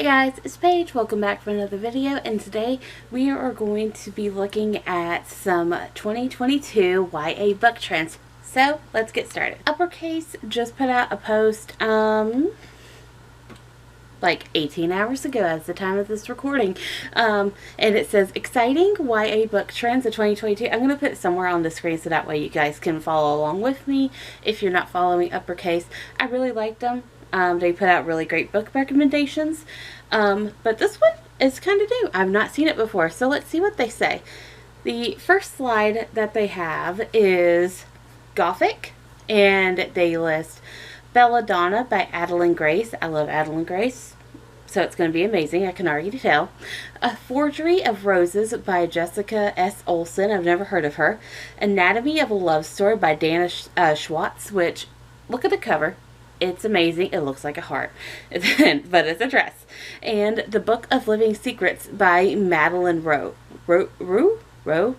Hey guys, it's Paige. Welcome back for another video, and today we are going to be looking at some 2022 YA book trends. So let's get started. Uppercase just put out a post like 18 hours ago as the time of this recording, and it says exciting YA book trends of 2022. I'm going to put it somewhere on the screen so that way you guys can follow along with me if you're not following Uppercase. I really liked them. They put out really great book recommendations, but this one is kind of new. I've not seen it before, so let's see what they say. The first slide that they have is Gothic, and they list Belladonna by Adeline Grace. I love Adeline Grace, so it's going to be amazing. I can already tell. A Forgery of Roses by Jessica S. Olson. I've never heard of her. Anatomy of a Love Story by Dana Schwartz, which, look at the cover. It's amazing. It looks like a heart, but it's a dress. And The Book of Living Secrets by Madeline Rowe. Rowe?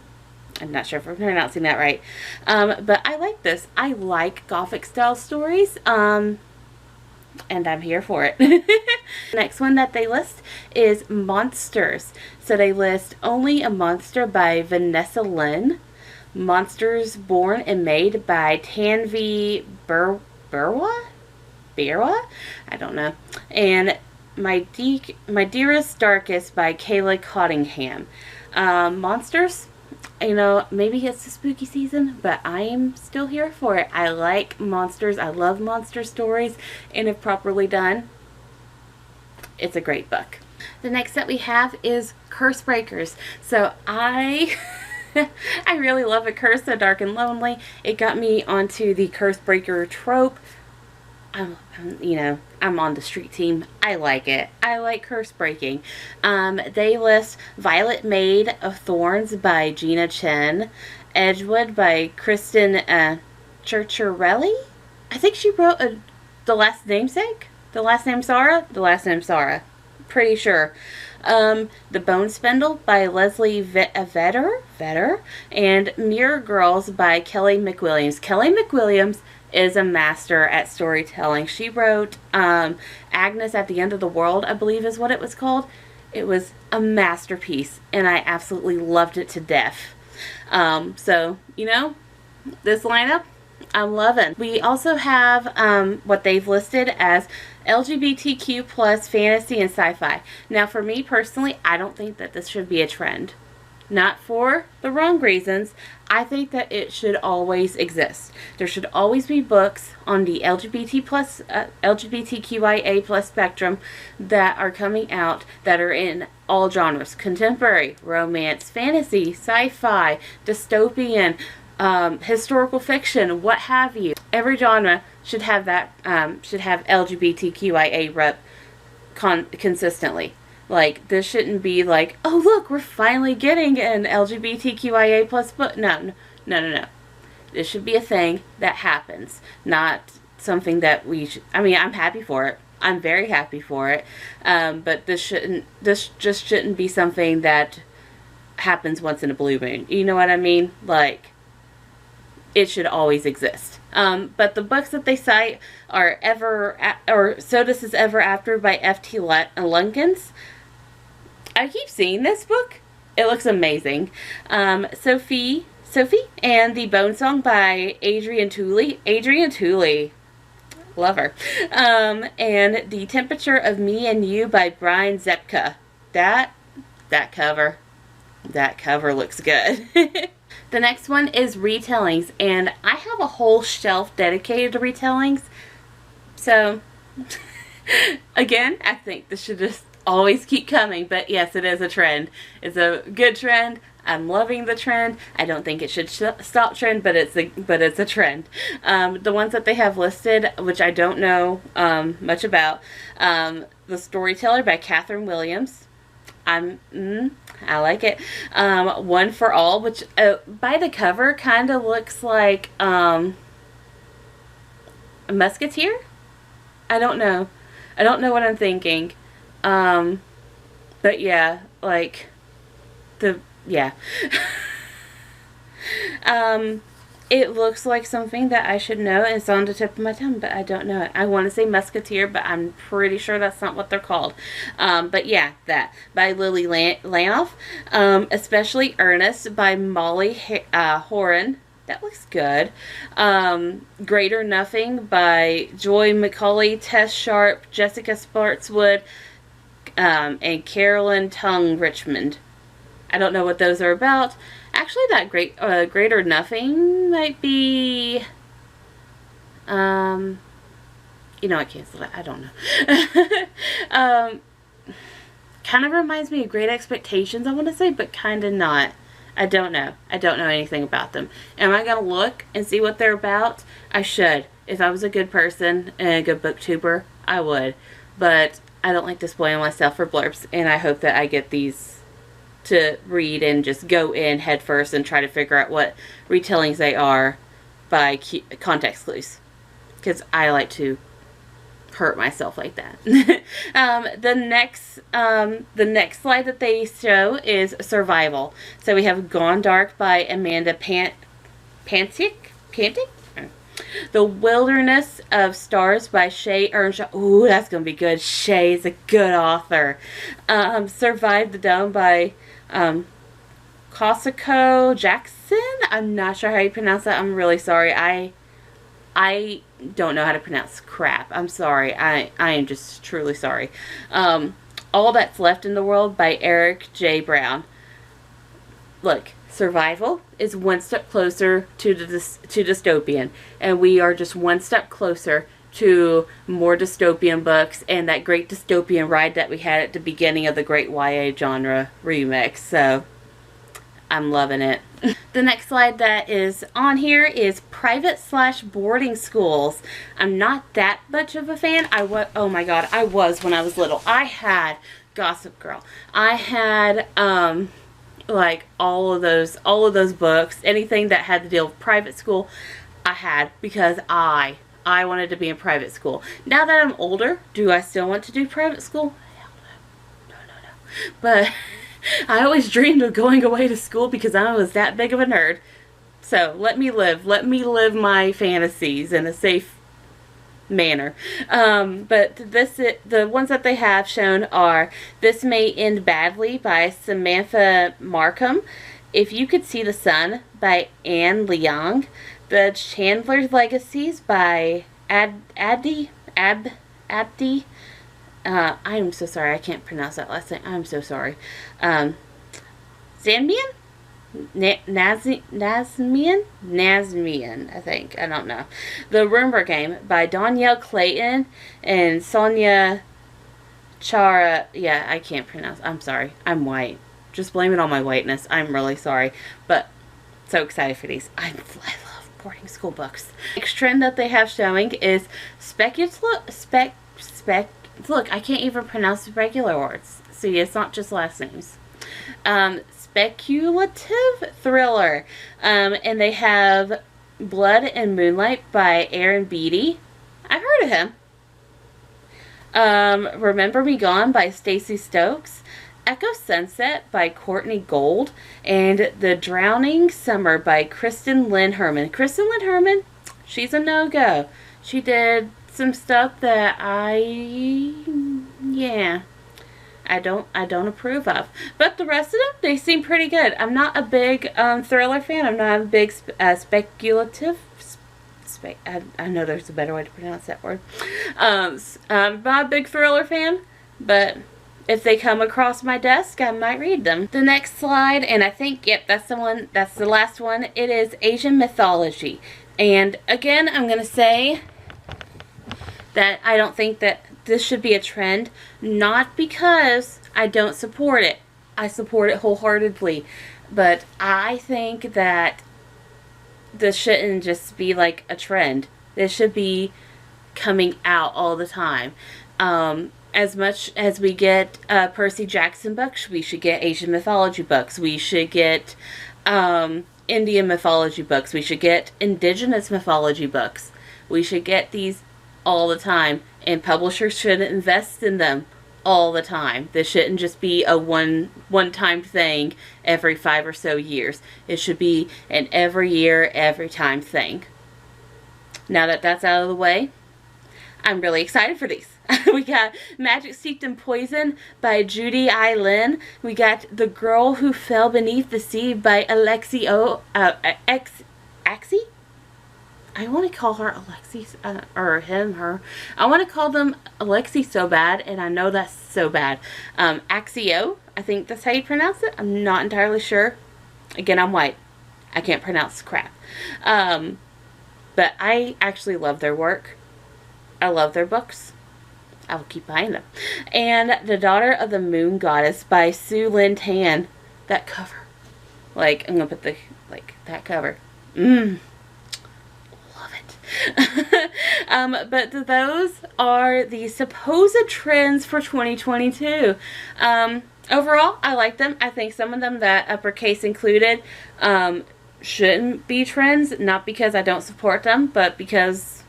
I'm not sure if I'm pronouncing that right. But I like this. I like Gothic style stories. And I'm here for it. Next one that they list is Monsters. So they list Only a Monster by Vanessa Lynn. Monsters Born and Made by Tanvi Burwa? I don't know. And My Dearest Darkest by Kayla Cottingham. Monsters, you know, maybe it's the spooky season, but I am still here for it. I like monsters. I love monster stories, and if properly done, it's a great book. The next that we have is Cursebreakers. So I really love A Curse So Dark and Lonely. It got me onto the Cursebreaker trope. I'm on the street team. I like it. I like curse breaking. They list Violet Maid of Thorns by Gina Chen, Edgewood by Kristen Churchiarelli. I think she wrote The Last Namesake? The Last Name Sarah? The Last Name Sarah. Pretty sure. The Bone Spindle by Leslie Vetter, and Mirror Girls by Kelly McWilliams. Kelly McWilliams is a master at storytelling. She wrote Agnes at the End of the World, I believe is what it was called. It was a masterpiece, and I absolutely loved it to death. So, you know, this lineup, I'm loving. We also have what they've listed as LGBTQ plus fantasy and sci-fi. Now, for me personally, I don't think that this should be a trend. Not for the wrong reasons. I think that it should always exist. There should always be books on the LGBTQIA plus spectrum that are coming out that are in all genres. Contemporary, romance, fantasy, sci-fi, dystopian, historical fiction, what have you. Every genre should have that, should have LGBTQIA rep consistently. Like, this shouldn't be like, oh look, we're finally getting an LGBTQIA plus book. No. This should be a thing that happens, not something that we should. I mean, I'm happy for it. I'm very happy for it. But this just shouldn't be something that happens once in a blue moon. You know what I mean? Like, it should always exist. But the books that they cite are So This Is Ever After by F.T. Lunkins. I keep seeing this book. It looks amazing. Sophie and the Bone Song by Adrienne Tooley. Love her. And The Temperature of Me and You by Brian Zepka. That cover looks good. The next one is Retellings, and I have a whole shelf dedicated to Retellings. So, again, I think this should just always keep coming, but yes, it is a trend. It's a good trend. I'm loving the trend. I don't think it should stop trend, but it's a trend. The ones that they have listed, which I don't know much about, The Storyteller by Catherine Williams. I like it. One for All, which by the cover kind of looks like a musketeer. I don't know what I'm thinking. But yeah, like yeah. It looks like something that I should know. It's on the tip of my tongue, but I don't know it. I want to say Musketeer, but I'm pretty sure that's not what they're called. But yeah, that by Lily Lanoff. Especially Ernest by Molly Horan. That looks good. Greater Nothing by Joy McCauley, Tess Sharp, Jessica Sparkswood, and Carolyn Tongue Richmond. I don't know what those are about. Actually, that Greater Nothing might be, you know, I canceled it. I don't know. Kind of reminds me of Great Expectations, I want to say, but kind of not. I don't know. I don't know anything about them. Am I going to look and see what they're about? I should. If I was a good person and a good booktuber, I would. But I don't like to spoil myself for blurbs, and I hope that I get these to read and just go in head first and try to figure out what retellings they are by context clues, because I like to hurt myself like that. The next slide that they show is survival. So we have Gone Dark by Amanda Pantic. The Wilderness of Stars by Shay Earnshaw. Ooh, that's gonna be good. Shay is a good author. Survive the Dome by Kosako Jackson. I'm not sure how you pronounce that. I'm really sorry. I don't know how to pronounce crap. I'm sorry. I am just truly sorry. All That's Left in the World by Eric J. Brown. Look, survival is one step closer to dystopian, and we are just one step closer to more dystopian books and that great dystopian ride that we had at the beginning of the great YA genre remix. So I'm loving it. The next slide that is on here is private/boarding schools. I'm not that much of a fan. Oh my god, I was when I was little. I had Gossip Girl. I had like all of those books. Anything that had to deal with private school, I had, because I wanted to be in private school. Now that I'm older, do I still want to do private school? Hell no. No. But I always dreamed of going away to school because I was that big of a nerd. So let me live my fantasies in a safe manner. But the ones that they have shown are This May End Badly by Samantha Markham, If You Could See the Sun by Anne Leong, The Chandler's Legacies by Abdi. I am so sorry. I can't pronounce that last name. I'm so sorry. Zanmian? Nazmian, I think. I don't know. The Roomba Game by Danielle Clayton and Sonia Chara. Yeah, I can't pronounce. I'm sorry. I'm white. Just blame it on my whiteness. I'm really sorry. But so excited for these. I love boarding school books. Next trend that they have showing is Look, I can't even pronounce the regular words. See, it's not just last names. Speculative thriller. And they have Blood and Moonlight by Aaron Beatty. I've heard of him. Remember Me Gone by Stacey Stokes. Echo Sunset by Courtney Gold. And The Drowning Summer by Kristen Lynn Herman. Kristen Lynn Herman, she's a no-go. She did some stuff that I don't approve of. But the rest of them, they seem pretty good. I'm not a big thriller fan. I'm not a big speculative. I know there's a better way to pronounce that word. I'm not a big thriller fan, but if they come across my desk, I might read them. The next slide, and I think, yep, that's the one. That's the last one. It is Asian Mythology. And again, I'm going to say that I don't think that this should be a trend, not because I don't support it. I support it wholeheartedly, but I think that this shouldn't just be like a trend. This should be coming out all the time. As much as we get Percy Jackson books, we should get Asian mythology books. We should get Indian mythology books. We should get indigenous mythology books. We should get these all the time, and publishers should invest in them all the time. This shouldn't just be a one-time thing every 5 or so years. It should be an every year, every time thing. Now that that's out of the way, I'm really excited for these. We got Magic Steeped in Poison by Judy I. Lin. We got The Girl Who Fell Beneath the Sea by Axie? I want to call her Alexi, or him, her. I want to call them Alexi so bad, and I know that's so bad. Axio, I think that's how you pronounce it. I'm not entirely sure. Again, I'm white. I can't pronounce crap. But I actually love their work. I love their books. I will keep buying them. And The Daughter of the Moon Goddess by Sue Lynn Tan. That cover. Like, I'm going to put the, like, that cover. But those are the supposed trends for 2022. Overall, I like them. I think some of them that Uppercase included shouldn't be trends, not because I don't support them, but because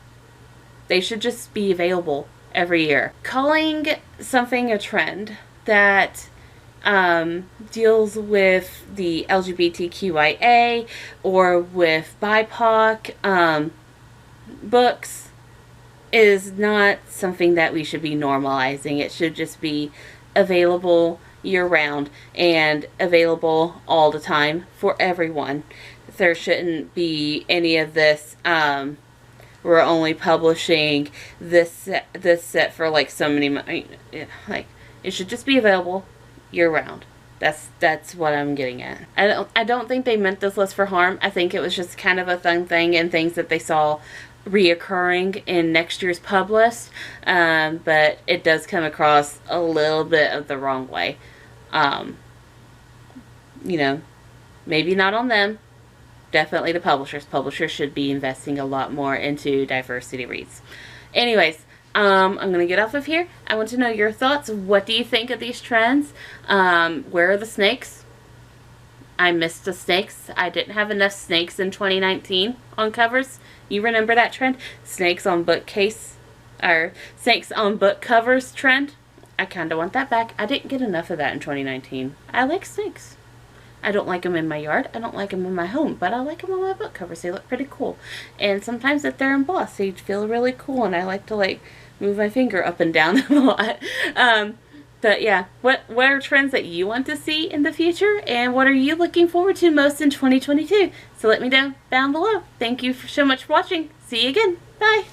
they should just be available every year. Calling something a trend that deals with the LGBTQIA or with BIPOC books is not something that we should be normalizing. It should just be available year-round and available all the time for everyone. There shouldn't be any of this, we're only publishing this set for like so many months. Like, it should just be available year-round. That's what I'm getting at. I don't think they meant this list for harm. I think it was just kind of a fun thing and things that they saw reoccurring in next year's pub list, but it does come across a little bit of the wrong way. You know, maybe not on them. Definitely the publishers. Publishers should be investing a lot more into diversity reads. Anyways, I'm going to get off of here. I want to know your thoughts. What do you think of these trends? Where are the snakes? I missed the snakes. I didn't have enough snakes in 2019 on covers. You remember that trend? Snakes on bookcase, or snakes on book covers trend? I kind of want that back. I didn't get enough of that in 2019. I like snakes. I don't like them in my yard. I don't like them in my home, but I like them on my book covers. They look pretty cool. And sometimes if they're embossed, they feel really cool, and I like to like move my finger up and down them a lot. But yeah, what are trends that you want to see in the future, and what are you looking forward to most in 2022? So let me know down below. Thank you so much for watching. See you again. Bye.